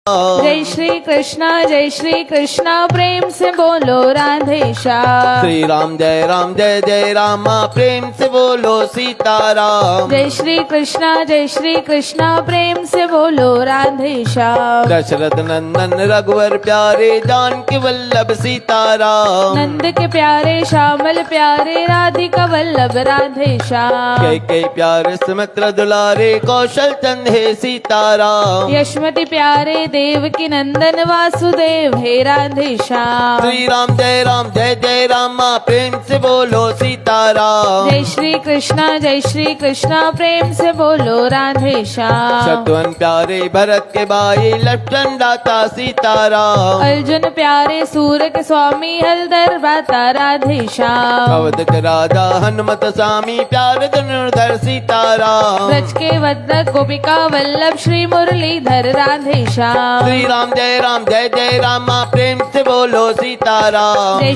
जय श्री कृष्णा प्रेम से बोलो राधे श्याम। श्री राम जय राम प्रेम से बोलो सीताराम। जय श्री कृष्णा प्रेम से बोलो राधे श्याम। दशरथ नंदन रघुवर प्यारे जानकी वल्लभ सीताराम। नंद के प्यारे श्यामल प्यारे राधिका वल्लभ राधे श्याम। कई प्यारे सुमित्र दुलारे कौशल चंद है सीताराम। यशमति प्यारे देवकी नंदन वासुदेव हे राधे श्याम। श्री राम जय राम प्रेम से बोलो सीताराम। जय श्री कृष्णा प्रेम से बोलो राधे श्याम। शत्रुघ्न प्यारे भरत के भाई लक्ष्मण दाता सीताराम। अर्जुन प्यारे सूर्य के स्वामी हलधर बाता राधे श्याम। अवध के राजा हनुमत स्वामी प्यारे धनुर्धर सीताराम। ब्रज के वदक गोपिका वल्लभ श्री मुरलीधर राधे श्याम। श्री राम जय राम प्रेम से बोलो सीताराम। जय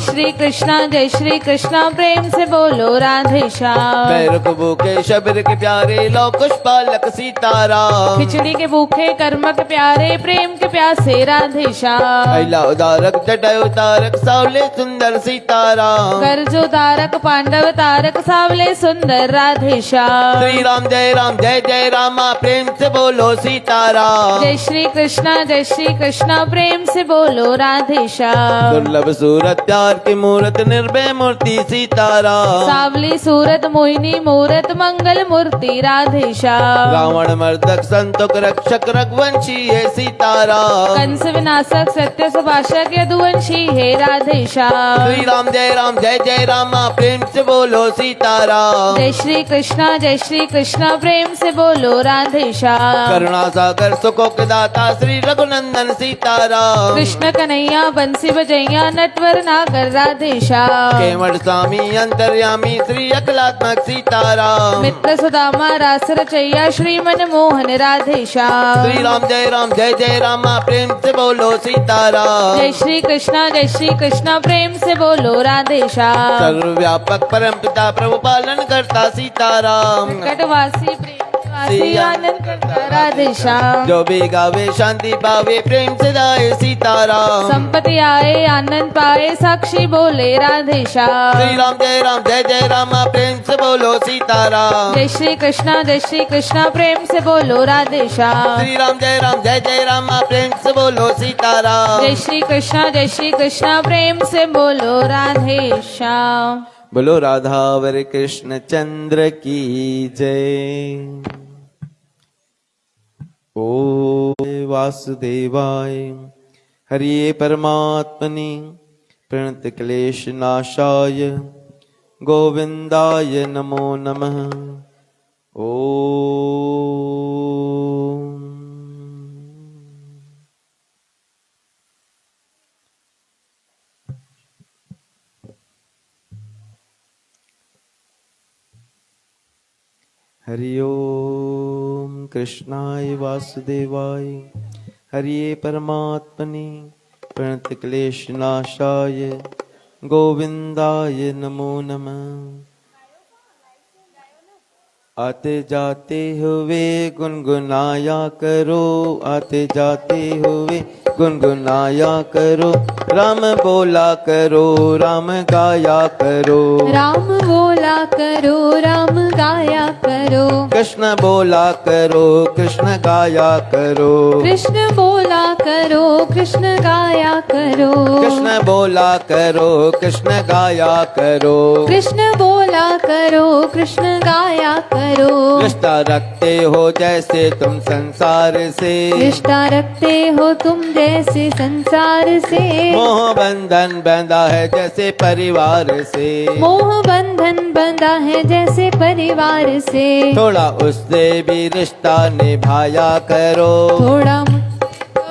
श्री कृष्णा प्रेम से बोलो राधे श्याम। पैर को भूखे शबर के प्यारे लौकुश पालक सीताराम। खिचड़ी के भूखे कर्म के प्यारे प्रेम के प्यासे राधे श्याम। अहिला उदारक जटायु तारक सावले सुंदर सीताराम। करजो तारक पांडव तारक सावले सुंदर राधे श्याम। श्री राम जय राम प्रेम से बोलो सीताराम। जय श्री कृष्णा प्रेम से बोलो राधे श्याम। दुर्लभ सूरत प्यार की मूरत निर्भय मूर्ति सीताराम। सावली सूरत मोहिनी मूरत मंगल मूर्ति राधे श्याम। रावण मर्दक संतुक रक्षक रघुवंशी है सीताराम। कंस विनाशक सत्य सुभाषक यदुवंशी है राधे श्याम। श्री राम जय राम प्रेम से बोलो सीताराम। जय श्री कृष्णा प्रेम से बोलो राधे श्याम। करुणा सागर सुखों के दाता श्री रघुनंदन सीताराम। कृष्ण कन्हैया बंसी बजैया नटवर नागर राधे श्याम। केवट स्वामी अंतर्यामी श्री अकलात्मक सीताराम। मित्र सुदामा रास रचैया श्री मनमोहन राधे श्याम। श्री राम जय राम प्रेम से बोलो सीताराम। जय श्री कृष्णा प्रेम से बोलो राधे श्याम। सर्वव्यापक परम पिता प्रभु पालन करता सीताराम। कटवासी प्रेमवासी आनंद करता राधे श्याम। जो भी गावे शांति पावे प्रेम से जाए सीताराम। संपत्ति आए आनंद पाए साक्षी बोले राधे श्याम। श्री राम जय राम प्रेम से बोलो सीताराम। जय श्री कृष्णा प्रेम से बोलो राधे श्याम। श्री राम जय राम प्रेम से बोलो सीताराम। जय श्री कृष्णा प्रेम से बोलो राधे श्याम। बोलो राधावर कृष्ण चंद्र की जय। ओ वासुदेवाय हरिये परमात्मने प्रणत क्लेश नाशाय गोविंदाय नमो नमः। ओम हरि ओम कृष्णाय वासुदेवाय हरिये परमात्मने प्रणत क्लेश नाशाय गोविंदाय नमो नमः। आते जाते हुए गुनगुनाया करो, आते जाते हुए गुनगुनाया करो, राम बोला करो राम गाया करो। राम बोला करो राम गाया करो। कृष्ण बोला करो कृष्ण गाया करो। कृष्ण बोला करो कृष्ण गाया करो। कृष्ण बोला करो कृष्ण गाया करो। कृष्ण बोला करो कृष्ण गाया करो। रिश्ता रखते हो जैसे तुम संसार से, रिश्ता रखते हो तुम जैसे संसार से। मोह बंधन बंधा है जैसे परिवार से, मोह बंधन बंधा है जैसे परिवार से। थोड़ा उससे भी रिश्ता निभाया करो, थोड़ा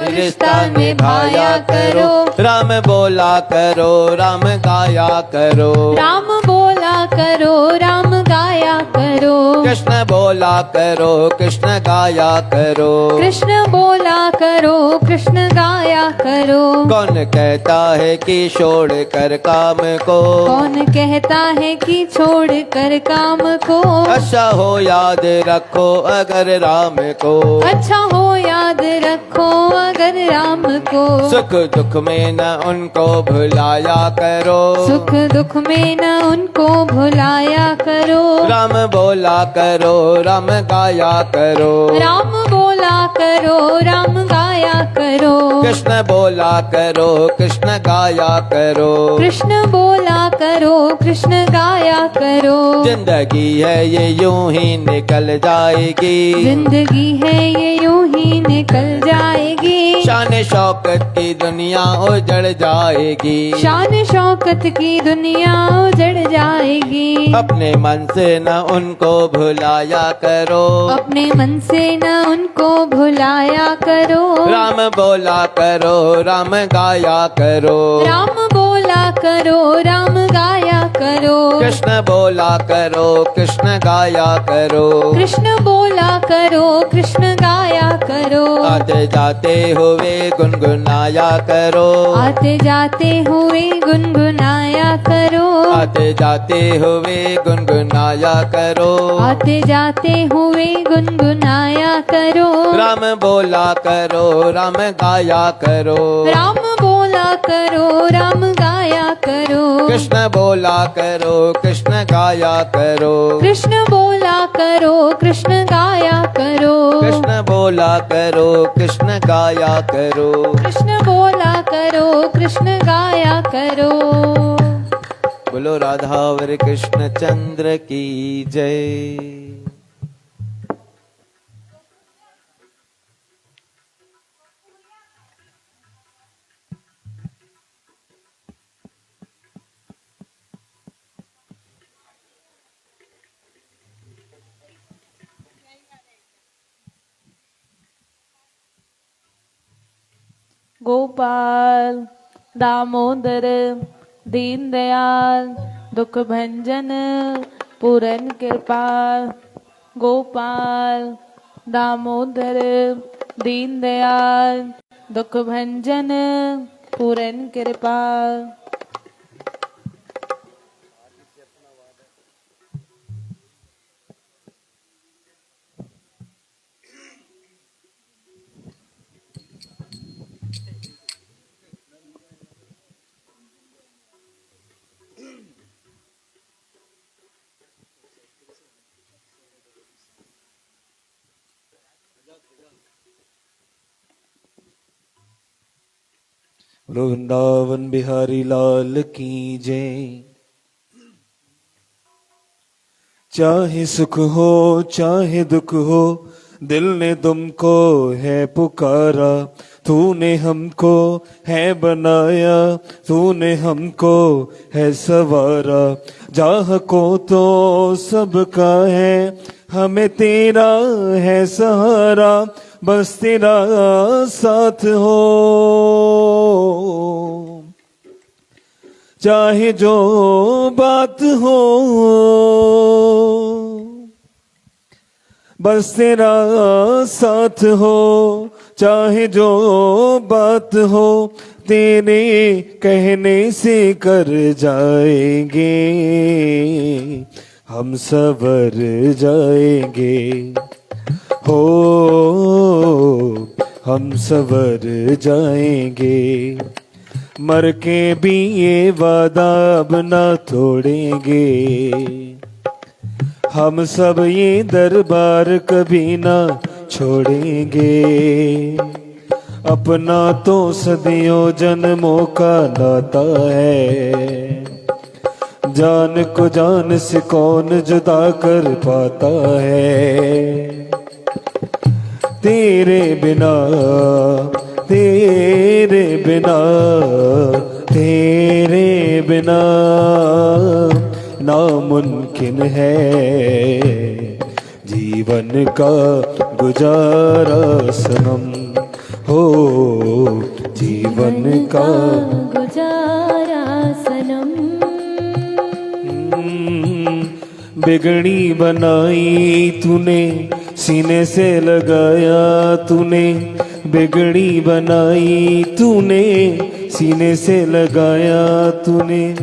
रिश्ता निभाया करो। राम बोला करो राम गाया करो। राम बोला करो राम गाया करो। करो। कृष्ण बोला करो कृष्ण गाया करो। कृष्ण बोला करो कृष्ण गाया करो। कौन कहता है कि छोड़ कर काम को, कौन कहता है कि छोड़ कर काम को। अच्छा हो याद रखो अगर राम को, अच्छा हो याद रखो अगर राम को। सुख दुख में न उनको भुलाया करो। सुख दुख में न उनको भुलाया करो। राम बोला करो राम गाया करो। राम बोला करो राम गाया करो। कृष्ण बोला करो कृष्ण गाया करो। कृष्ण बोला करो कृष्ण गाया करो। जिंदगी है ये यूं ही निकल जाएगी। जिंदगी है ये यूं ही निकल जाएगी। शान शौकत की दुनिया उजड़ जाएगी। शान शौकत की दुनिया उजड़ जाएगी। अपने मन से न उनको भुलाया करो। अपने मन से न उनको भुलाया करो। राम बोला करो राम गाया करो। राम बोला करो राम गाया करो। कृष्ण बोला करो कृष्ण गाया करो। कृष्ण बोला करो कृष्ण गाया करो। आते जाते हुए गुनगुनाया करो। आते जाते हुए गुनगुनाया करो। आते जाते हुए गुनगुनाया करो। आते जाते हुए गुनगुनाया करो। राम बोला करो राम गाया करो। राम बोला करो राम गाया करो। कृष्ण बोला करो कृष्ण गाया करो। कृष्ण बोला करो कृष्ण गाया करो। कृष्ण बोला करो कृष्ण गाया करो। कृष्ण बोला करो कृष्ण गाया करो। बोलो राधावर कृष्ण चंद्र की जय। गोपाल दामोदर दीन दयाल दुख भंजन पूरन कृपाल। गोपाल दामोदर दीन दयाल दुख भंजन पूरन कृपाल। बोलो वृंदावन बिहारी लाल की जय। चाहे सुख हो चाहे दुख हो दिल ने तुमको है पुकारा। तूने हमको है बनाया तूने हमको है सवारा। चाह को तो सबका है हमें तेरा है सहारा। बस तेरा साथ हो चाहे जो बात हो। बस तेरा साथ हो चाहे जो बात हो। तेरे कहने से कर जाएंगे हम सवर जाएंगे। हो हम सवर जाएंगे। मर के भी ये वादा अब ना तोड़ेंगे। हम सब ये दरबार कभी ना छोड़ेंगे। अपना तो सदियों जन्मों का नाता है। जान को जान से कौन जुदा कर पाता है। तेरे बिना तेरे बिना तेरे बिना नामुमकिन है जीवन का गुजारा सनम। हो जीवन का गुजारा सनम। बिगड़ी बनाई तूने, सीने से लगाया तूने, बिगड़ी बनाई तूने, सीने से लगाया तूने,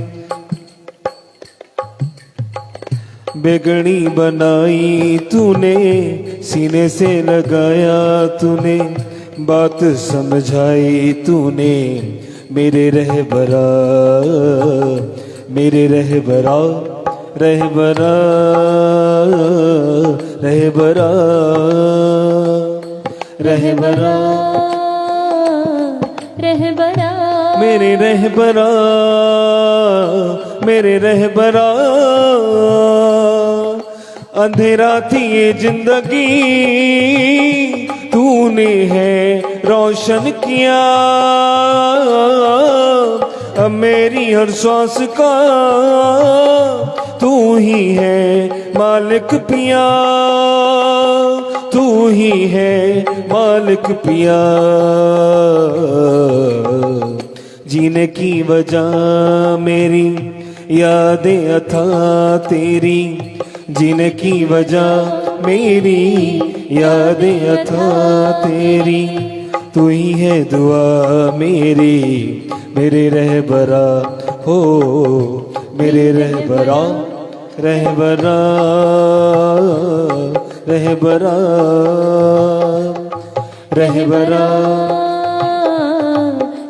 बिगड़ी बनाई तूने, सीने से लगाया तूने, बात समझाई तूने, मेरे रहबरा, मेरे रहबरा, रहबरा, रहबरा, रहबरा, रहबरा, मेरे रहबरा, मेरे रहबरा। अंधेरा थी ये जिंदगी, तूने है रोशन किया, अब मेरी हर सांस का तू ही है मालिक पिया, तू ही है मालिक पिया। जीने की वजह मेरी यादें अथा तेरी, जीने की वजह मेरी यादें अथा तेरी, तू ही है दुआ मेरी, मेरे रहबरा हो, मेरे रहबरा, रहबरा, रहबरा, रहबरा,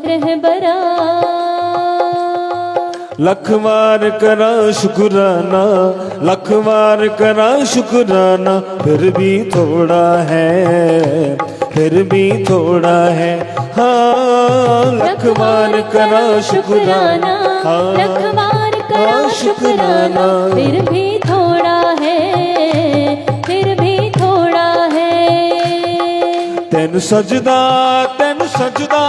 रहबरा। लख बार करा शुक्राना, लख बार करा शुक्राना, फिर भी थोड़ा है, फिर भी थोड़ा है। हाँ लख बार करा शुक्राना, लख बार करा शुक्राना, फिर भी थोड़ा है, फिर भी थोड़ा है। तेनु सजदा, तेनु सजदा,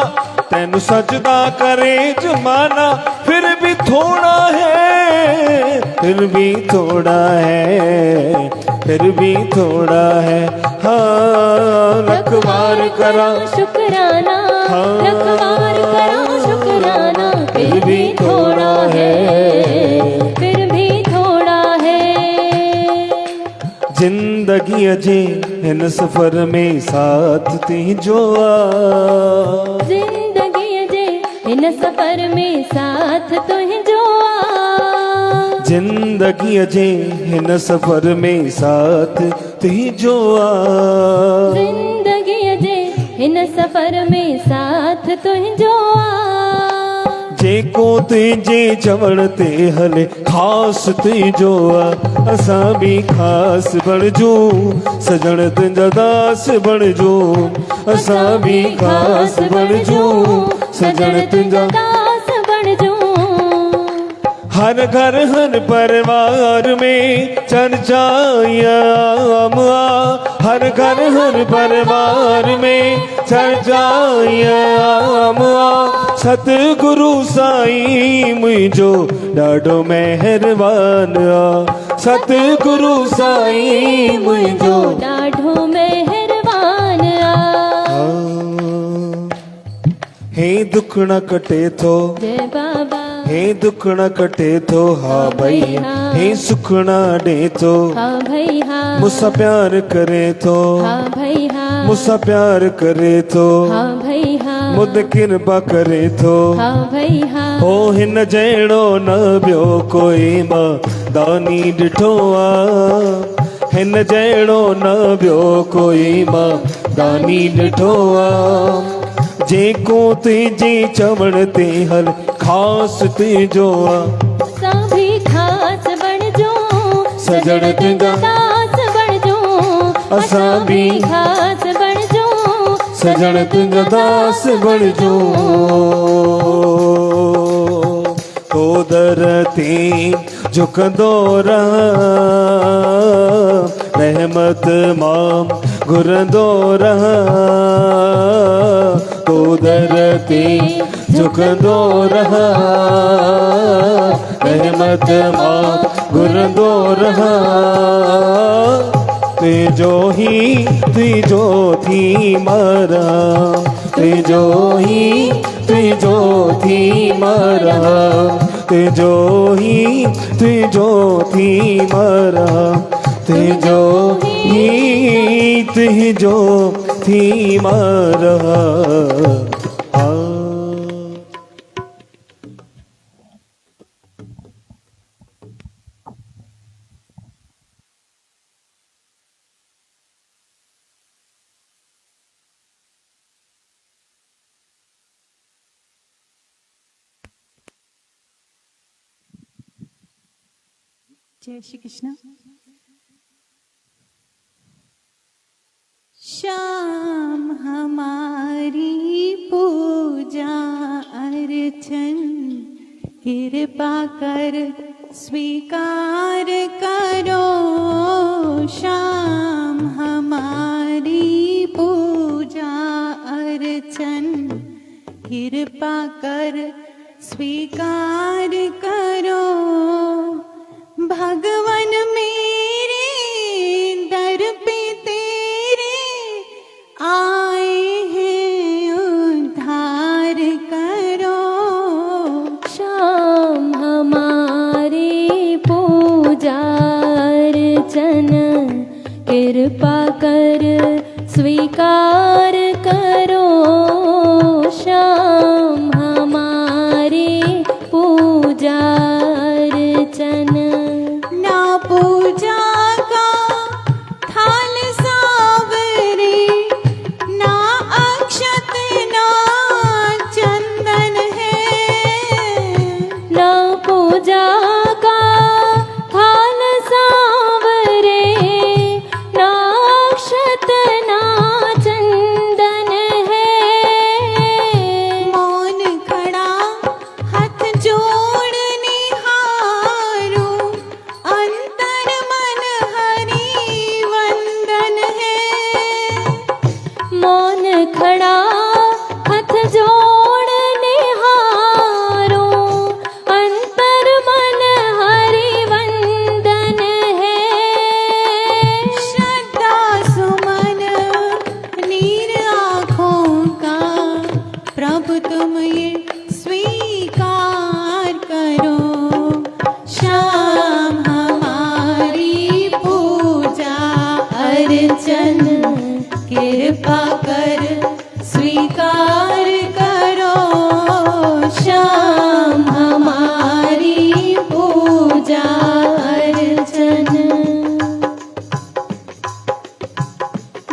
तेनु सजदा करे जमाना, फिर भी थोड़ा है, फिर भी थोड़ा है, फिर भी थोड़ा है। हाँ लख बार करा शुक्राना, लख बार करा शुक्राना, फिर भी थोड़ा है, फिर भी थोड़ा है। जिंदगी अजे इन सफर में साथ थी जो आ, जिंदगी अजे इन सफर में साथ तुझ जो आ, जिंदगी अजे इन सफर में साथ थी जो आ, जिंदगी अजे इन सफर में साथ तुझ जो आ। जेको तुझे चवण ते हले खास तुझो आ, असां भी खास बणजो, सजण तुंहिंजा दास बणजो, असां भी खास बणजो, सजण तुंहिंजा दास बणजो। हर घर हर परिवार में चर्चायाम आ, हर घर हर परिवार में चर्चायाम आ। सतगुरु साईं मुझो ॾाढो महिरबान आ, सतगुरु साईं मुझो ॾाढो महिरबान आ। हे दुख न कटे थो, जय बाबा, हे दुख न कटे थो, हा भई हे सुख न ॾे थो, हा भई हा, मुसा प्यार करे थो, हा भई हा, मुसा प्यार करे थो, हा भई हा, मुद किरपा करे थो। हा भई हा, हो हिन जहिड़ो न ॿियो कोई मां दानी ॾिठो आ, हिन जहिड़ो न ॿियो कोई मां दानी ॾिठो आ। जेको तुंहिंजे चवण ते हल खास तुंहिंजो आ, सभी खास बणजो, सजण तुंहिंजा दास बणजो, असां भी खास बणजो, सजण तुंहिंजा दास बणजो। तो दर ते झुकंदो रहां, रहमत मां घुरंदो रहां, तो दर ते झुकंदो रहां, रहमत मां घुरंदो रहां। तुझो थी मरा, तुझो थी मरा, तुझो थी मरा तुझो थी मरा जय श्री कृष्ण। शाम हमारी पूजा अर्चन कृपा कर स्वीकार करो। शाम हमारी पूजा अर्चन कृपा कर स्वीकार करो। भगवन मेरे दर पे तेरे आए हैं उद्धार करो। शाम हमारी पूजा अर्चन कृपा कर स्वीकार करो। शाम हमारी पूजा अर्चन ना पूजा का थाल सावरे, ना अक्षत ना चंदन है। ना पूजा का थाल सावरे, ना अक्षत ना चंदन है। मौन खड़ा हाथ जोड़ निहारो, अंतर मन हरि वंदन है। मौन खड़ा हाथ जोड़ निहारो, अंतर मन हरि वंदन है। श्रद्धा सुमन नीर आँखों का प्रभु तुम ये स्वीकार करो। शाम हमारी पूजा अर्चन कृपा कर स्वीकार करो। शाम हमारी पूजा अर्चन।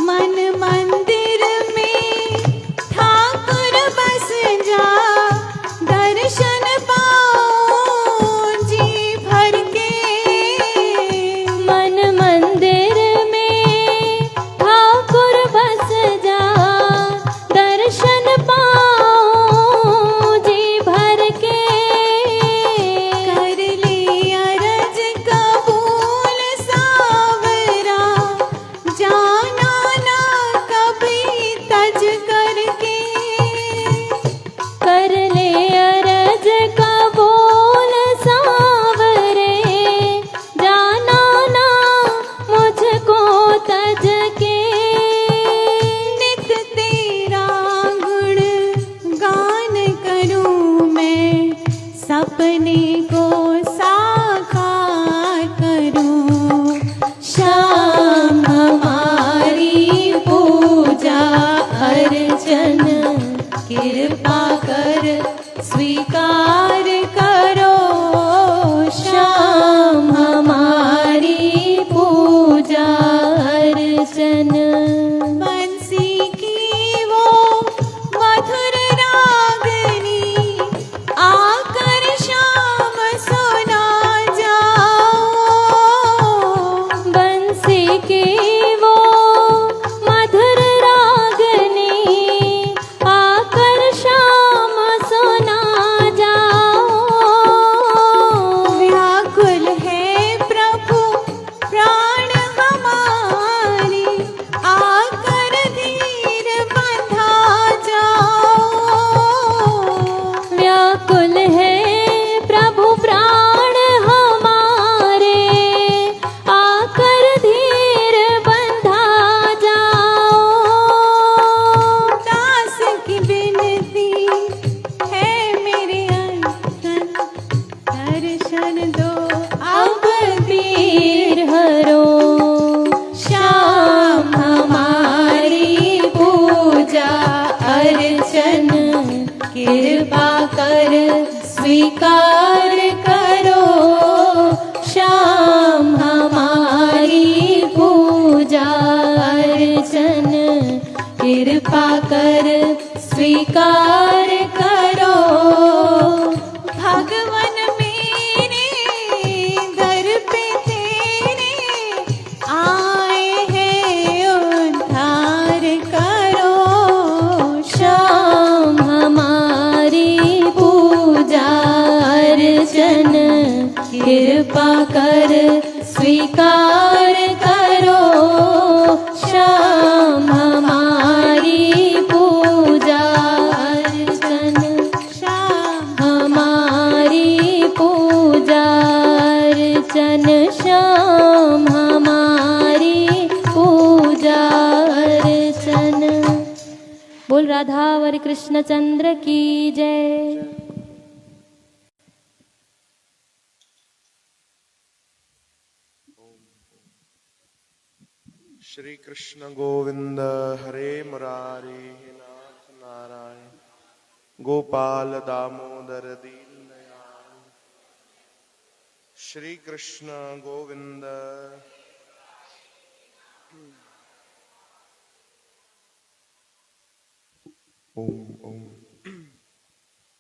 मन मंदिर में ठाकुर बस जा, दर्शन पाओ जी भर के। मन मंदिर में ठाकुर बस जा, दर्शन पाओ जी भर के। कर ले अरज कबूल सावरा, जाना ना कभी तज करके। कर ले अरज कबूल सावरे, जाना ना मुझको तज के। नित तेरा गुण गान करूं मैं, सपने को साकार करूं। शाम हमारी पूजा अर्चन कृपा कर स्वीकार करो। शाम हमारी पूजा अर्चन। बंसी की वो मधुर रागनी आकर शाम सुना जाओ। बंसी की वो मधुर रागनी आकर शाम सुना जाओ। स्वीकार करो, श्याम हमारी पूजा अर्चन कृपा कर स्वीकार करो। भगवन मेरे दर पे तेरे आए हैं उद्धार करो, श्याम हमारी पूजा अर्चन कृपा कर स्वीकार करो, श्याम हमारी पूजा अर्चन, श्याम हमारी पूजा अर्चन, श्याम हमारी पूजा अर्चन। बोल राधावर कृष्ण चंद्र की जय। श्री कृष्ण गोविंद हरे मुरारी हे नाथ नारायण गोपाल दामोदर दीन दयाल। श्री कृष्ण गोविंद ओम ओम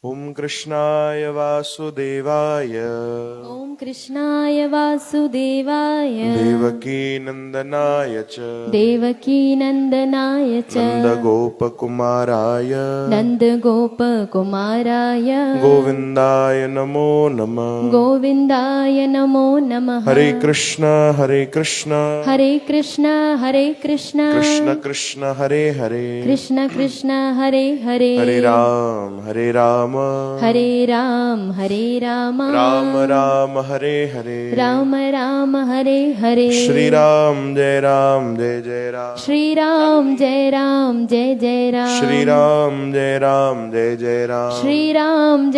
ओम कृष्णाय वासुदेवाय ओम कृष्णाय वासुदेवाय देवकी नंदनाय च देवकी नंदनाय च नंद गोप कुमाराय नंद गोप कुमाराय गोविंदाय नमो नमः। गोविंदाय नमो नमः। हरे कृष्ण हरे कृष्ण हरे कृष्ण हरे कृष्ण कृष्ण कृष्ण हरे हरे कृष्ण कृष्ण हरे हरे हरे राम हरे राम राम राम हरे हरे राम राम हरे हरे श्री राम जय जय राम श्री राम जय जय राम श्री राम जय जय राम श्री राम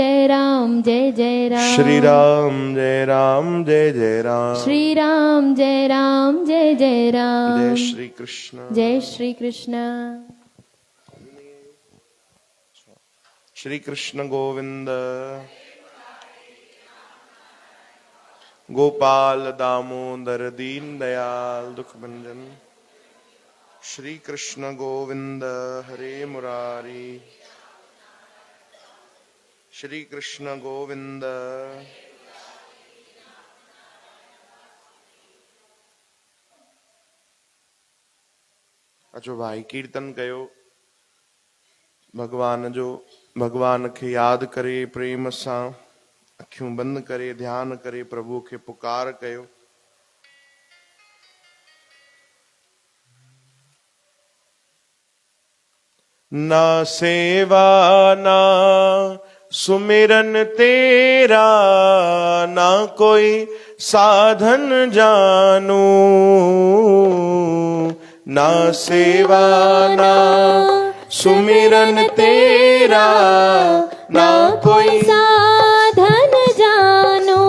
जय जय राम श्री राम जय जय राम श्री राम जय जय राम। जय श्री कृष्ण जय श्री कृष्ण। श्री कृष्ण गोविंद गोपाल दामोदर दीन दयाल दुख भंजन। श्री कृष्ण गोविंद हरे मुरारी श्री कृष्ण गोविंद अचो भाई कीर्तन कयो भगवान खे याद करे प्रेम सां अखियूं बंद करे ध्यान करे प्रभु खे पुकार कयो। ना सेवा ना सुमिरन तेरा ना कोई साधन जानू ना सेवा ना सुमिरन तेरा ना कोई साधन जानो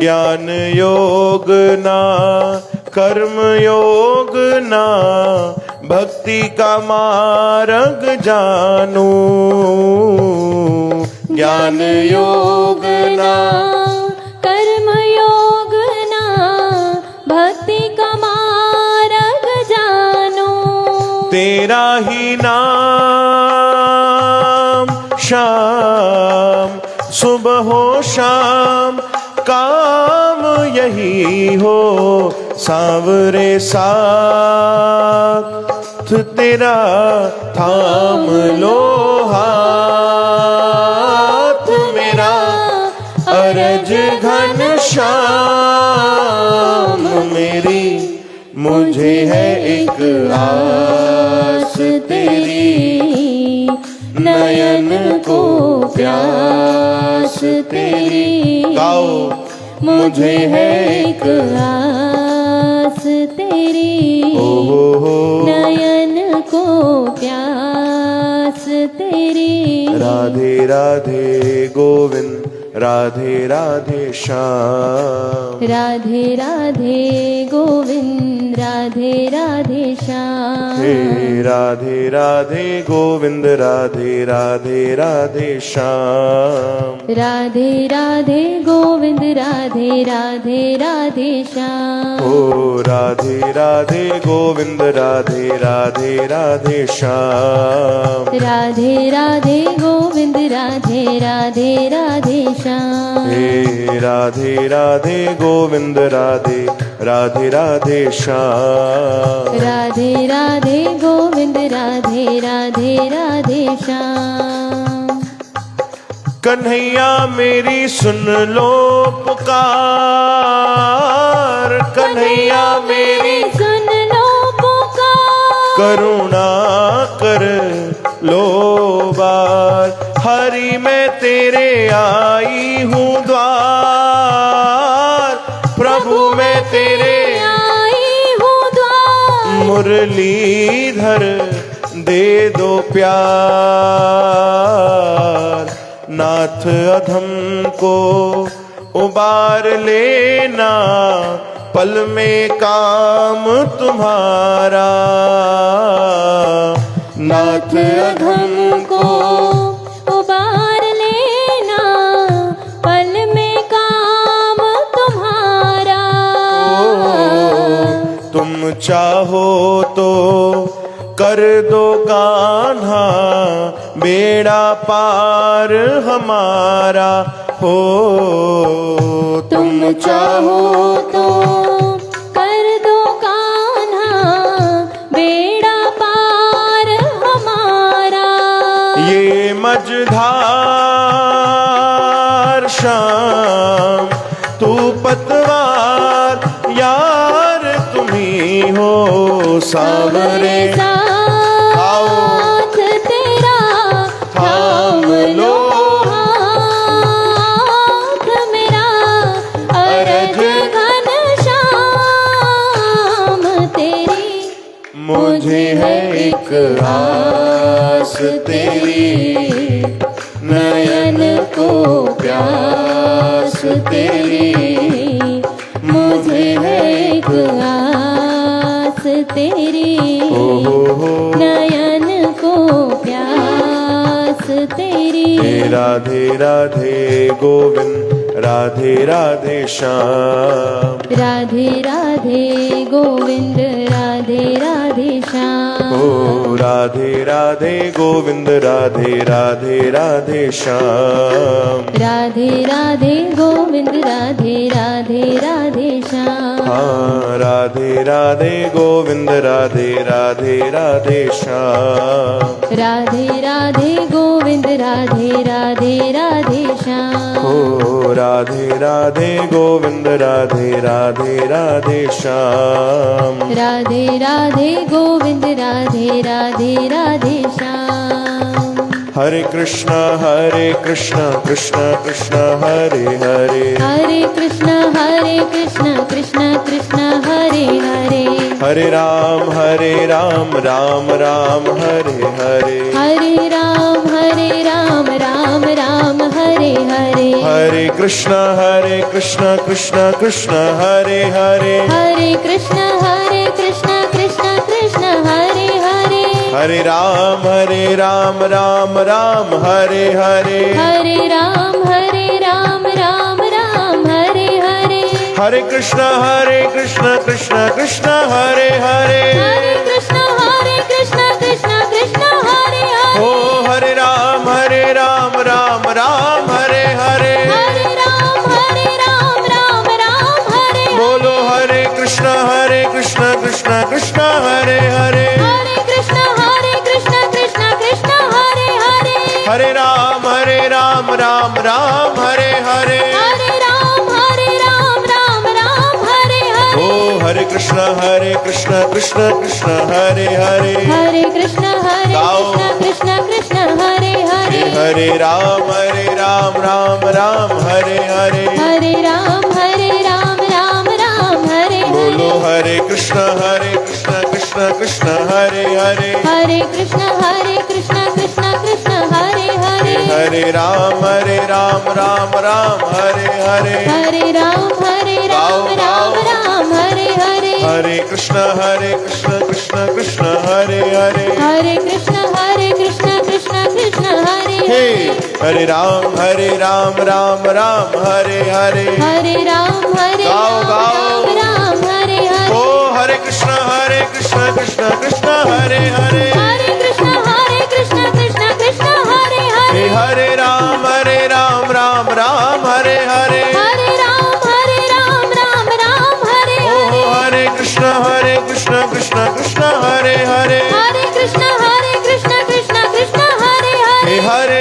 ज्ञान योग ना कर्म योग ना भक्ति का मार्ग जानू ज्ञान योग ना कर्म योग ना भक्ति का मार्ग जानो तेरा ही नाम शाम सुबह हो शाम काम यही हो सांवरे साथ तेरा थाम लो हाथ मेरा अरज घन श्याम मेरी मुझे है एक आस तेरी नयन को प्यास तेरी गाओ मुझे है एक आस तेरी नयन को प्यास तेरी। राधे राधे गोविंद राधे राधे श्याम। राधे राधे गोविंद राधे राधे श्याम। हे राधे राधे गोविंद राधे राधे राधे श्याम। राधे राधे गोविंद राधे राधे राधे श्याम। ओ राधे राधे गोविंद राधे राधे राधे श्याम। राधे राधे गोविंद राधे राधे राधे श्याम। हे राधे राधे गोविंद राधे राधे राधे श्याम। राधे राधे गोविंद राधे राधे राधे श्याम। कन्हैया मेरी सुन लो पुकार, कन्हैया मेरी सुन लो पुकार। करुणा कर लो बार। हरि मैं तेरे आई हूँ द्वार, प्रभु मैं तेरे आई हूँ द्वार। मुरलीधर दे दो प्यार। नाथ अधम को उबार लेना, पल में काम तुम्हारा। नाथ अधम को उबार लेना, पल में काम तुम्हारा। तुम चाहो तो कर दो कान्हा, बेड़ा पार हमारा हो। तुम चाहो तो कर दो कान्हा, बेड़ा पार हमारा। ये मझधार शाम तू पतवार, यार तुम्ही हो सावरे। साथ तेरा थाम लो हाथ मेरा, अरज घनश्याम तेरी। मुझे है एक आस तेरी, नयन को प्यास तेरी। मुझे है एक आस तेरी, नयन को प्यास तेरी। राधे राधे गोविंद राधे राधे श्याम। राधे राधे गोविंद राधे राधे श्याम। ओ राधे राधे गोविंद राधे राधे राधे श्याम। राधे राधे गोविंद राधे राधे राधे श्याम। हाँ राधे राधे गोविंद राधे राधे राधे श्याम। राधे राधे गोविंद राधे राधे राधे श्याम। ओ राधे राधे गोविंद राधे राधे राधे श्याम। राधे राधे गोविंद राधे राधे राधे श्याम। हरे कृष्ण कृष्ण कृष्ण हरे हरे। हरे कृष्ण कृष्ण कृष्ण हरे हरे। हरे राम राम राम हरे हरे। हरे राम राम राम हरे हरे। हरे कृष्ण कृष्ण कृष्ण हरे हरे। हरे कृष्ण कृष्ण कृष्ण हरे हरे। हरे राम राम राम हरे हरे। हरे राम राम राम हरे हरे। हरे कृष्ण कृष्ण कृष्ण हरे हरे। हरे कृष्ण कृष्ण कृष्ण हरे हरे। ओ हरे राम राम राम हरे हरे। हरे राम राम हरे। बोलो हरे कृष्ण कृष्ण कृष्ण हरे हरे। हरे कृष्ण कृष्ण हरे हरे। हरे राम राम हरे हरे। हरे राम राम हरे हरे। ओ हरे कृष्ण कृष्ण कृष्ण हरे हरे। हरे कृष्ण कृष्ण कृष्ण हरे हरे। हरे राम राम हरे हरे। हरे राम राम हरे। बोलो हरे कृष्ण कृष्ण कृष्ण हरे हरे। हरे कृष्ण कृष्ण कृष्ण हरे हरे। हरे राम राम राम राम हरे हरे हरे राम राम राम हरे हरे हरे कृष्ण कृष्ण कृष्ण हरे हरे हरे कृष्ण कृष्ण कृष्ण हरे हे हरे हरे राम राम राम हरे हरे हरे राम गाओ, गाओ। राम राम हरे हरे ओ हरे कृष्ण कृष्ण कृष्ण हरे हरे हरे कृष्ण कृष्ण कृष्ण हरे हे हरे हरे राम राम राम हरे हरे हरे राम राम हरे ओ हरे हरे कृष्ण कृष्ण कृष्ण हरे हरे हरे कृष्ण कृष्ण कृष्ण हरे हे हरे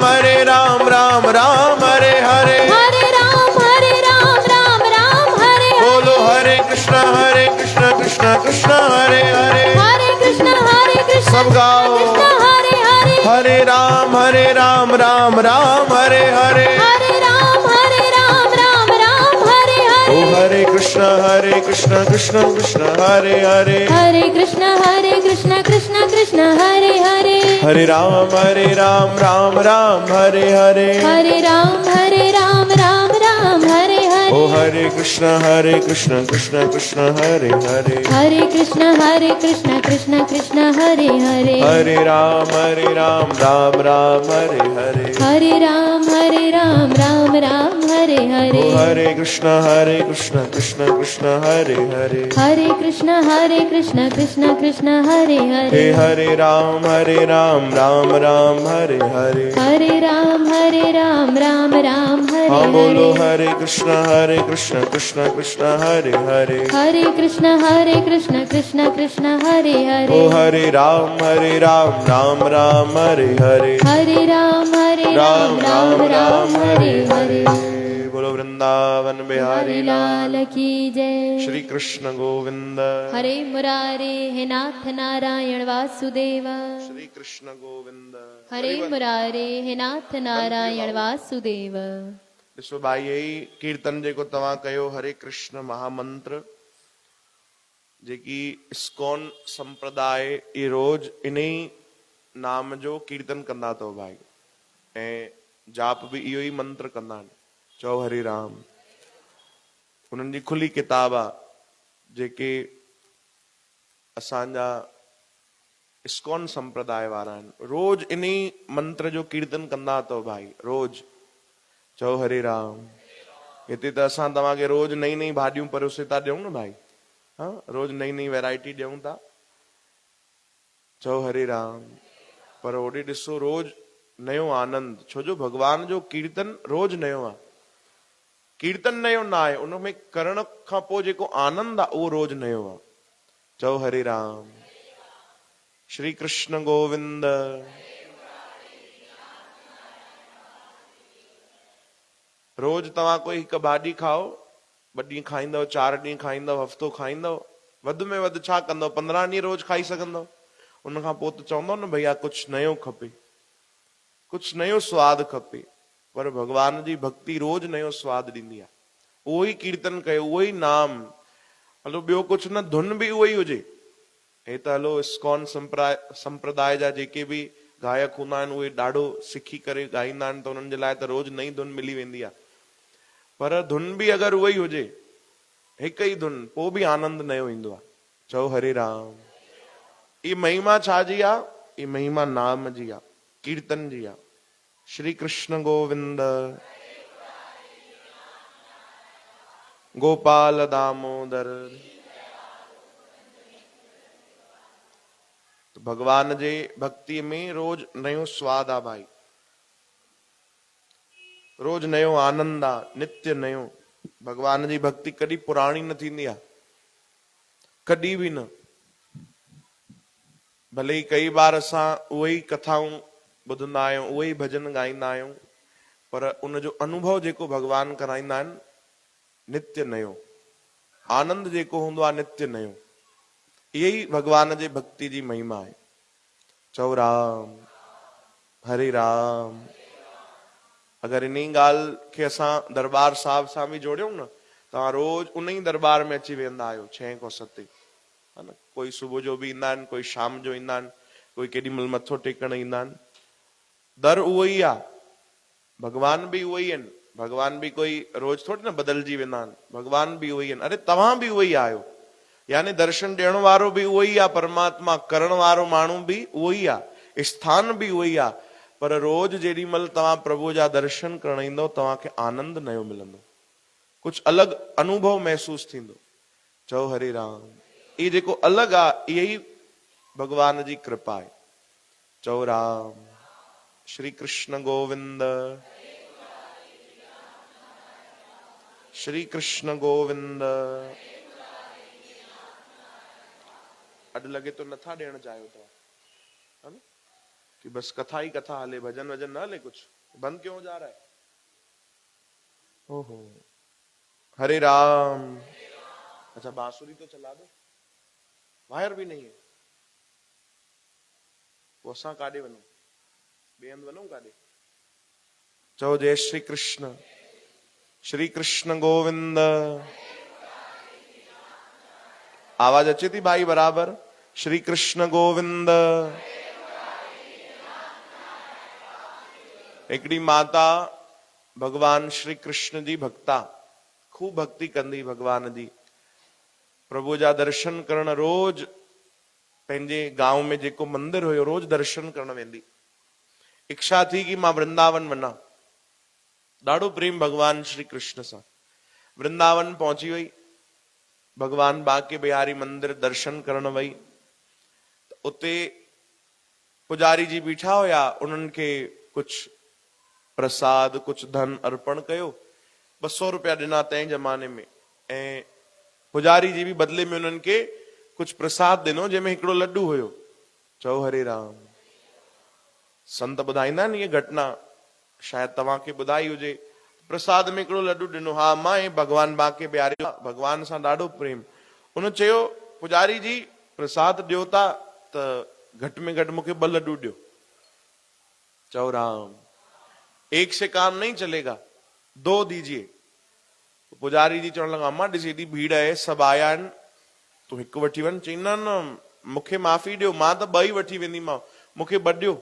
हरे राम राम राम हरे हरे हरे राम राम हरे बोलो हरे कृष्ण कृष्ण कृष्ण हरे हरे हरे कृष्ण सब गाओ कृष्ण हरे हरे हरे राम राम राम हरे हरे हरे राम राम हरे ओ हरे हरे कृष्ण कृष्ण कृष्ण हरे हरे हरे कृष्ण कृष्ण कृष्ण हरे हरे हरे राम राम राम हरे हरे हरे राम राम हरे ओ हरे हरे कृष्ण कृष्ण कृष्ण हरे हरे हरे कृष्ण कृष्ण कृष्ण हरे हरे हरे राम राम राम हरे हरे हरे राम राम हरे ओ हरे हरे कृष्ण कृष्ण कृष्ण हरे हरे हरे कृष्ण कृष्ण कृष्ण हरे हे हरे हरे राम राम राम हरे हरे हरे राम राम हरे हाँ बोलो हरे हरे कृष्ण कृष्ण कृष्ण हरे हरे हरे कृष्ण कृष्ण कृष्ण हरे ओ हरे हरे राम राम राम हरे हरे हरे राम राम हरे हरे बोलो वृंदावन बिहारी हरे लाल की जय श्री कृष्ण गोविंद हरे मुरारे हे नाथ नारायण वासुदेव श्री कृष्ण गोविंद हरे मुरारे हे नाथ नारायण वासुदेव ॾिसो भाई यही कीर्तन जेको तव्हां कयो हरे कृष्ण महामंत्र जेकी इस्कॉन संप्रदाय ये रोज इन्हीं नाम जो कीर्तन कंदा अथव भाई ऐं जाप बि इहो ई मंत्र कंदा आहिनि चओ हरे राम उन्हनि जी खुली किताब आहे जेके असांजा इस्कॉन संप्रदाय वारा आहिनि रोज इन्हीं मंत्र जो कीर्तन कंदा अथव भाई रोज चओ हरे राम हिते त असां तव्हांखे रोज नई नई भाॼियूं परोसे था ॾियूं न भाई हाँ रोज नई नई वैरायटी ॾियूं था चओ हरे राम पर ओॾे ॾिसो रोज नयो आनंद छो जो भगवान जो कीर्तन रोज नयो आहे कीर्तन नयो न आहे उनमें करण खां पोइ जेको आनंद आहे उहो रोज नयो आहे चओ हरे राम श्री कृष्ण गोविंद रोज तव्हां कोई हिकु भाॼी खाओ 2 ॾींहं खाईंदव 4 ॾींहं खाईंदव हफ़्तो खाईंदव वधि में वधि छा कंदव 15 ॾींहं रोज खाई सघंदव उन खां पोइ त चवंदव न भैया कुझु नयो खपे कुझु नयो स्वादु खपे पर भगवान जी भक्ति रोज नयो स्वादु ॾींदी आहे उहो ई कीर्तन कयो उहो ई नाम हलो ॿियो कुझु न धुन बि उहो ई हुजे हे त हलो इस्कॉन संप्रदाय जा जेके बि गायक हूंदा आहिनि उहे ॾाढो सिखी करे ॻाईंदा आहिनि त उन्हनि जे लाइ त रोज नई धुन मिली वेंदी आहे पर धुन बि अगरि उहा ई हुजे हिकु ई धुन पोइ बि आनंद नयो ईंदो आहे चओ हरे राम ई महिमा छा जी आहे ई महिमा नाम जी आहे कीर्तन जी आहे श्री कृष्ण गोविंद गोपाल दामोदर भगवान जे भक्ति में रोज नयो स्वाद आहे भाई रोज नयो आनंद आहे नित्य नयो भगवान जी भक्ति कॾहिं पुराणी न थींदी आहे कॾहिं बि न भले ई कई बार असां उहे ई कथाऊं ॿुधंदा आहियूं उहे ई भजन ॻाईंदा आहियूं पर उनजो अनुभव जेको भगवान कराईंदा आहिनि नित्य नयो आनंद जेको हूंदो आहे नित्य नयो इहे ई भगवान जे भक्ति जी महिमा आहे चओ राम हरे राम अगरि इन ॻाल्हि खे असां दरबार साहिब सां बि जोड़ियूं न तव्हां रोज उन ई दरबार में अची वेंदा आहियो 6 खां 7 है न कोई सुबुह जो बि ईंदा आहिनि कोई शाम जो ईंदा आहिनि कोई केॾी महिल मथो टेकण ईंदा आहिनि दर उहो ई आहे भगवान भी उहो ई आहिनि, भगवान भी कोई रोज थोड़ी न बदलजी वेंदा आहिनि, भगवान भी उहो ई आहिनि। अरे तव्हां भी उहो ई आहियो, यानी दर्शन ॾियण वारो भी उहो ई आहे, परमात्मा करण वारो माण्हू भी उहो ई आहे, स्थान भी उहो ई आहे। पर रोज जेॾी महिल तव्हां प्रभु जा दर्शन करण ईंदो तव्हांखे आनंद नयो मिलंदो, कुछ अलग अनुभव महसूस थींदो। चओ हरे राम। ये जेको अलग आ यही भगवान जी कृपा है। चओ राम। श्री कृष्ण गोविंद, श्री कृष्ण गोविंद। अड लगे तो नथा ॾियण चाहियो तव्हां, है न, कि बस कथा ही कथा हले, भजन वजन न हले, कुछ बंद क्यों हो जा रहा है? ओहो, हरे राम। अच्छा बांसुरी तो चला दो, वायर भी नहीं है, वो असां काॾे वञूं, ॿिए हंधि वञूं काॾे? चओ जय श्री कृष्ण। श्री कृष्ण गोविंद। आवाज अचे थी भाई बराबर? श्री कृष्ण गोविंद। हिकिड़ी माता भगवान श्री कृष्ण जी भक्ता, खूब भक्ति कंदी भगवान जी, प्रभु जा दर्शन करण रोज पंहिंजे गांव में जेको मंदिर हुयो रोज दर्शन करण वेंदी। इच्छा थी कि मां वृंदावन वञा, ॾाढो प्रेम भगवान श्री कृष्ण सां। वृंदावन पहुची वई, भगवान बांके बिहारी मंदिर दर्शन करण वई, उते पुजारी जी बीठा हुया, उन्हनि खे कुछ प्रसाद कुछ धन अर्पण कयो, 200 रुपया ॾिना तंहिं जमाने में, ऐं पुजारी जी भी बदले में उन्हनि खे कुछ प्रसाद ॾिनो जंहिंमें हिकिड़ो लड्डू हुयो। चओ हरे राम। संत ॿुधाईंदा आहिनि इहे घटना, शायदि तव्हांखे ॿुधाई हुजे। प्रसाद में हिकिड़ो लड्डू ॾिनो, हा मां ऐं भगवान बांके बिहारी भगवान सां ॾाढो प्रेम। उन चयो पुजारी जी प्रसाद ॾियो था त घटि में घटि मूंखे 2 लड्डू ॾियो। चओ राम। एक से काम नहीं चलेगा, 2 दीजिए। पुजारी जी चवण लगा, अम्मा ॾिस एॾी भीड़ आहे, सभु आया आहिनि, तूं हिकु वठी वञ। चई न न मूंखे माफ़ी ॾियो, मां त 2 ई वठी वेंदीमांव, मूंखे 2 ॾियो।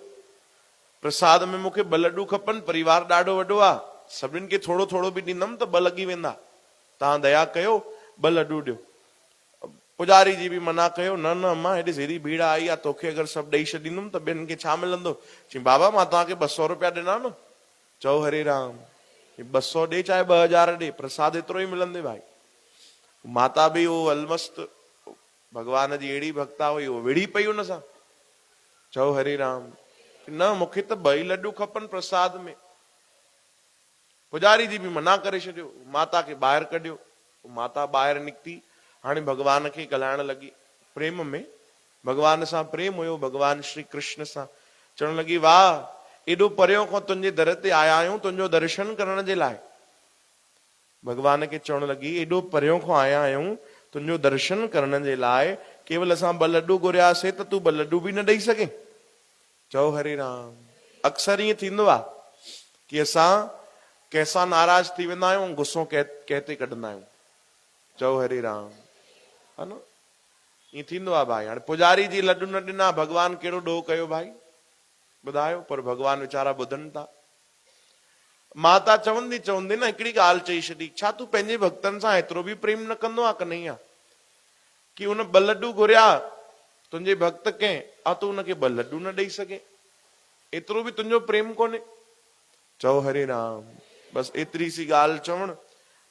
प्रसाद में मूंखे 2 लड्डू खपनि, परिवार ॾाढो वॾो आहे, सभिनीनि खे थोरो थोरो बि ॾींदमि त 2 लॻी वेंदा, तव्हां दया कयो 2 लड्डू ॾियो। पुजारी जी बि मना कयो, न न अम्मा हेॾी हेॾी भीड़ आई आहे, तोखे अगरि सभु ॾेई छॾींदुमि त ॿियनि खे छा मिलंदो? चई बाबा मां तव्हांखे 200 रुपया ॾिना न। चओ हरे राम। 200 ॾे चाहे 2000 ॾे, प्रसाद एतिरो ई मिलंदे भाई। माता भी वो अलमस्त भगवान जी अहिड़ी भक्ता हुई, वो विड़ी पई हुन सां। चओ हरे राम। न मूंखे त 2 ई लड्डू खपनि प्रसाद में। पुजारी जी भी मना करे छॾियो, माता खे ॿाहिरि कढियो। माता ॿाहिरि निकिती, हाणे भगवान खे ॻाल्हाइण लॻी प्रेम में, भगवान सां प्रेम हुयो, भगवान श्री कृष्ण सां। चवण लॻी वाह, एॾो परियों खां तुंहिंजे दर ते आया आहियूं तुंहिंजो दर्शन करण जे लाइ। भगवान खे चवण लॻी एॾो परियों खां आया आहियूं तुंहिंजो दर्शन करण जे लाइ, केवल असां 2 लड्डू घुरियासीं त तूं 2 लड्डू बि न ॾेई सघे? चओ हरे राम। अक्सर ईअं थींदो आहे कि असां कंहिंसां नाराज थी वेंदा आहियूं, गुस्सो कंहिं ते कढंदा आहियूं। चओ हरे राम, है न, ईअं थींदो आहे भाई। हाणे पुजारी जी लड्डू न ॾिना, भगवान कहिड़ो ॾोह कयो भाई ॿुधायो? पर भगवान वीचारा ॿुधनि था। माता चवंदी चवंदी न हिकिड़ी ॻाल्हि चई छॾी, छा तूं पंहिंजे भक्तनि सां एतिरो बि प्रेम न कंदो आहे कन्हैया, कि उन 2 लड्डू घुरिया तुंहिंजे भक्त कंहिं, तूं उनखे 2 लड्डू न ॾेई सघे? एतिरो बि तुंहिंजो प्रेम कोन्हे? चओ हरे राम। बस एतिरी सी ॻाल्हि चवण,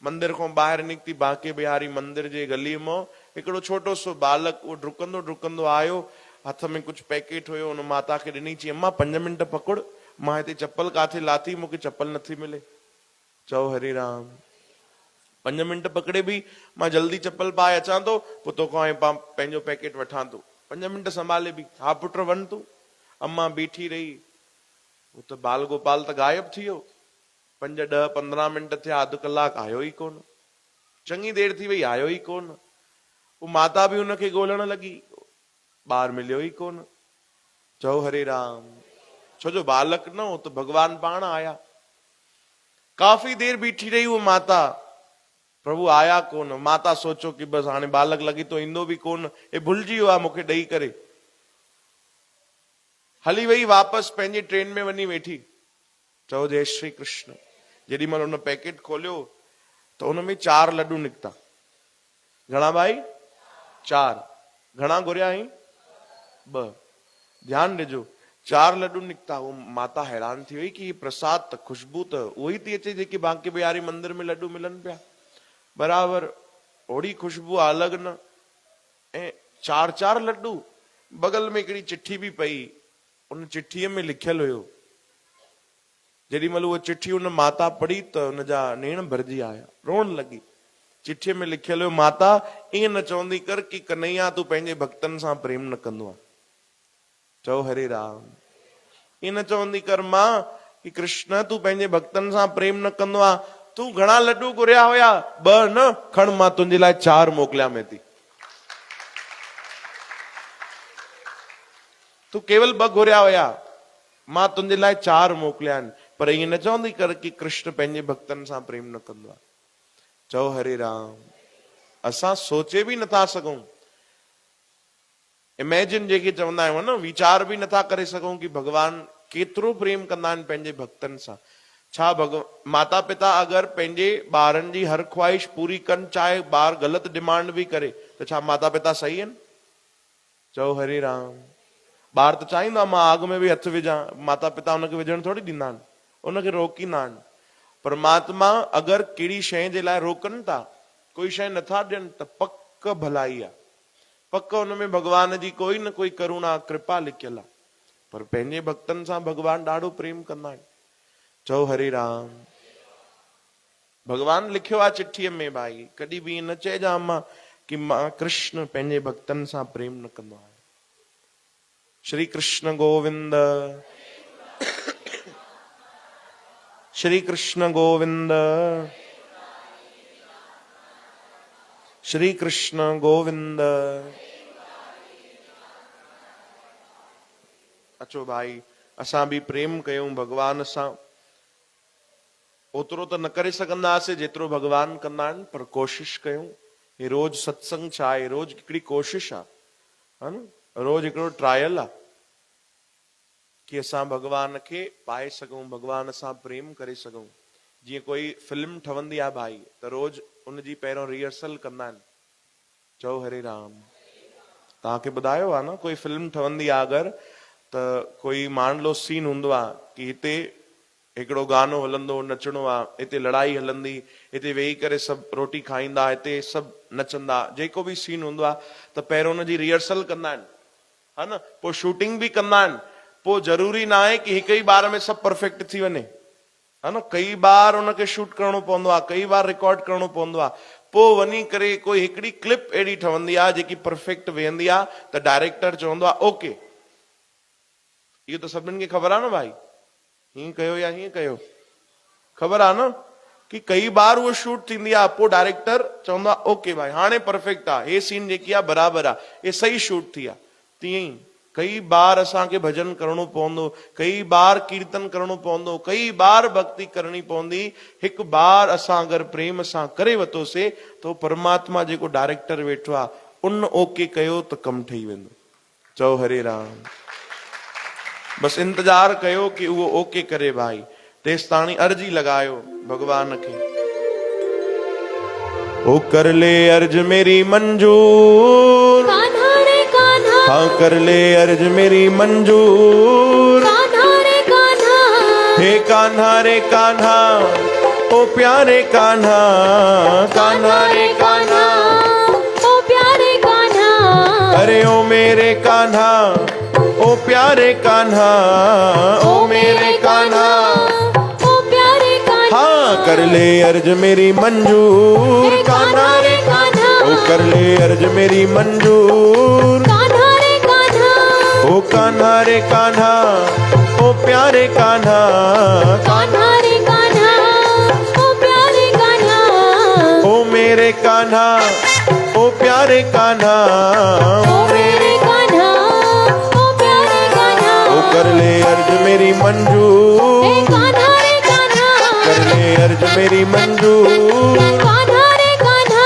मंदिर खां ॿाहिरि निकिती, बांके बिहारी मंदिर जे गलीअ मां हिकिड़ो छोटो सो बालक उहो डुकंदो डुकंदो आयो, हथ में कुछ पैकेट हुयो, उन माता खे ॾिनी। चई अम्मा 5 मिंट पकड़, मां हिते चप्पल काथे लाथी, मूंखे चप्पल नथी मिले। चओ हरे राम। 5 मिंट पकड़े बि मां जल्दी चप्पल पाए अचां थो, पोइ तोखां पंहिंजो पैकेट वठां थो। 5 मिंट संभाले बि, हा पुट वञ तूं। अम्मा बीठी रही, वो त बाल गोपाल त गायब थी वियो। 5 10 15 मिंट थिया, अधु कलाक आयो ई कोन, चङी देर थी वई आयो ई कोन। वो माता भी उनखे ॻोल्हण लॻी, ॿार मिलियो ई कोन। चओ हरे राम। छो जो बालक न हो, तो भगवान पाण आया। काफी देर बीठी रही वो माता, प्रभु आया कोन। माता सोचो कि बस हाणे बालक लॻी तो ईंदो बि कोन, हे भुलिजी वियो आहे मूंखे ॾेई करे। हली वई वापसि पंहिंजी ट्रेन में वञी वेठी। चओ जय श्री कृष्ण। जेॾी महिल हुन पैकेट खोलियो त हुन में 4 लड्डू निकिता। घणा भाई? 4। घणा घुरिया आहीं? 2। ध्यानु ॾिजो, 4 लड्डू निकिता। वो माता हैरान थी वई कि प्रसाद त खुशबू त उही थी अचे जेकी बांके बिहारी मंदिर में लड्डू मिलनि पिया, बराबर ओड़ी खुशबू अलॻि न। ऐं 4 लड्डू। बगल में हिकिड़ी चिठी बि पई, उन चिठीअ में लिखियल हुयो। जेॾी महिल उहा चिठी उन माता पढ़ी त हुनजा नेण भरिजी आया, रोअण लॻी। चिठीअ में लिखियल हुयो, माता ईअं न चवंदी कर कि कन्हैया तूं पंहिंजे भक्तनि सां प्रेम न कंदो आहे। चओ हरे राम। ईअं न चवंदी कर मां कि कृष्ण तूं पंहिंजे भक्तनि सां प्रेम न कंदो आहे। तूं घणा लड्डू घुरिया हुया? 2 न, खण मां तुंहिंजे लाइ 4 मोकिलिया में थी। तूं केवल 2 घुरिया हुया, मां तुंहिंजे लाइ 4 मोकिलिया आहिनि। पर ईअं न चवंदी कर कि कृष्ण पंहिंजे भक्तनि सां प्रेम न कंदो आहे। चओ हरे राम। असां सोचे बि नथा सघूं, इमेजिन जेके चवंदा आहियूं न, वीचार बि नथा करे सघूं कि भगवान केतिरो प्रेम कंदा आहिनि पंहिंजे भक्तनि सां। छा माता पिता अगरि पंहिंजे ॿारनि जी हर ख्वाहिश पूरी कनि, चाहे ॿार ग़लति डिमांड बि करे, त छा माता पिता सही आहिनि? चओ हरे राम। ॿार त चाहींदो आहे मां आग में बि हथु विझां, माता पिता हुनखे विझण थोरी ॾींदा आहिनि, उनखे रोकींदा आहिनि। परमात्मा अगरि कहिड़ी शइ जे लाइ रोकनि था, कोई शइ नथा ॾियनि, त पक भलाई आहे, पक हुनमें भगवान जी कोई न कोई करुणा कृपा लिखियल आहे। पर पंहिंजे भक्तनि सां भगवान ॾाढो प्रेम कंदा आहिनि। चओ हरे राम। भगवान लिखियो आहे चिठीअ में, भाई कॾहिं बि न चइजां मां कि मां कृष्ण पंहिंजे भक्तनि सां प्रेम न कंदो आहियां। श्री कृष्ण गोविंद, श्री कृष्ण गोविंद, श्री कृष्ण गोविंद। अचो भाई, असां बि प्रेम कयूं भगवान सां। ओतिरो त न करे सघंदासीं जेतिरो भगवान कंदा आहिनि, पर कोशिश कयूं। हे रोज सत्संग छा आहे? रोज हिकिड़ी कोशिश आहे, न? रोज हिकिड़ो ट्रायल आहे कि असां भगवान खे पाए सघूं, भगवान सां प्रेम करे सघूं। जीअं कोई फिल्म ठहंदी आहे भाई, त रोज उनजी पहिरियों रिहर्सल कंदा आहिनि। चओ हरे राम। तव्हांखे ॿुधायो आहे न, कोई फिल्म ठहंदी आहे अगरि, त कोई मान लो सीन हूंदो आहे कि हिते हिकिड़ो गानो हलंदो, नचणो आहे, हिते लड़ाई हलंदी, हिते वेही करे सभु रोटी खाईंदा, हिते सभु नचंदा, जेको बि सीन हूंदो आहे, त पहिरियों हुनजी रिहर्सल कंदा आहिनि, हा न? पोइ शूटिंग बि कंदा आहिनि। पोइ ज़रूरी न आहे कि हिकु ई बार में सभु परफेक्ट थी वञे, हा न? कई बार उनखे शूट करणो पवंदो आहे, कई बार रिकॉर्ड करणो पवंदो आहे। पोइ वञी करे कोई हिकिड़ी क्लिप अहिड़ी ठहंदी आहे जेकी परफेक्ट वेंदी आहे, त डायरेक्टर चवंदो आहे ओके। इहो त सभिनीनि खे ख़बर आहे न भाई, हीअं कयो या हीअं कयो, ख़बर आहे न कि कई बार उहो शूट थींदी आहे। पोइ डायरेक्टर चवंदो आहे ओके भाई, हाणे परफेक्ट आहे, हे सीन जेकी आहे बराबरि आहे, हे सही शूट थी आहे। तीअं ई कई बार असांखे भजन करणो पवंदो, कई बार कीर्तन करणो पवंदो, कई बार भक्ति करणी पवंदी। हिकु बार असां अगरि प्रेम सां करे वरितोसीं, त परमात्मा जेको डायरेक्टर वेठो आहे, उन ओके कयो त कमु ठही वेंदो। चओ हरे राम। बस इंतजार कयो कि उहो ओके करे भाई। तेसि ताणी अर्जी लगायो भगवान खे, ओ कर ले अर्ज मेरी मंजूर, कान्हा रे कान्हा, हाँ कर ले अर्ज मेरी मंजूर। कान्हा रे कान्हा, हे कान्हा रे कान्हा, ओ प्यारे कान्हा, कान्हा रे कान्हा, ओ प्यारे कान्हा, अरे ओ मेरे कान्हा, ओ प्यारे कान्हा, ओ मेरे कान्हा, ओ प्यारे कान्हा। हाँ कर ले अर्ज मेरी मंजूर, कान्हा रे कान्हा, ओ कर ले अर्ज मेरी मंजूर। कान्हा रे कान्हा, ओ कान्हा रे कान्हा, ओ प्यारे कान्हा, कान्हा रे कान्हा, ओ प्यारे कान्हा, ओ मेरे कान्हा, ओ प्यारे कान्हा, ओ मेरे कान्हा, ओ प्यारे कान्हा। ओ कर ले अर्ज मेरी मंजूर, हे कान्हा रे कान्हा, कर ले अर्ज मेरी मंजूर। कान्हा रे कान्हा।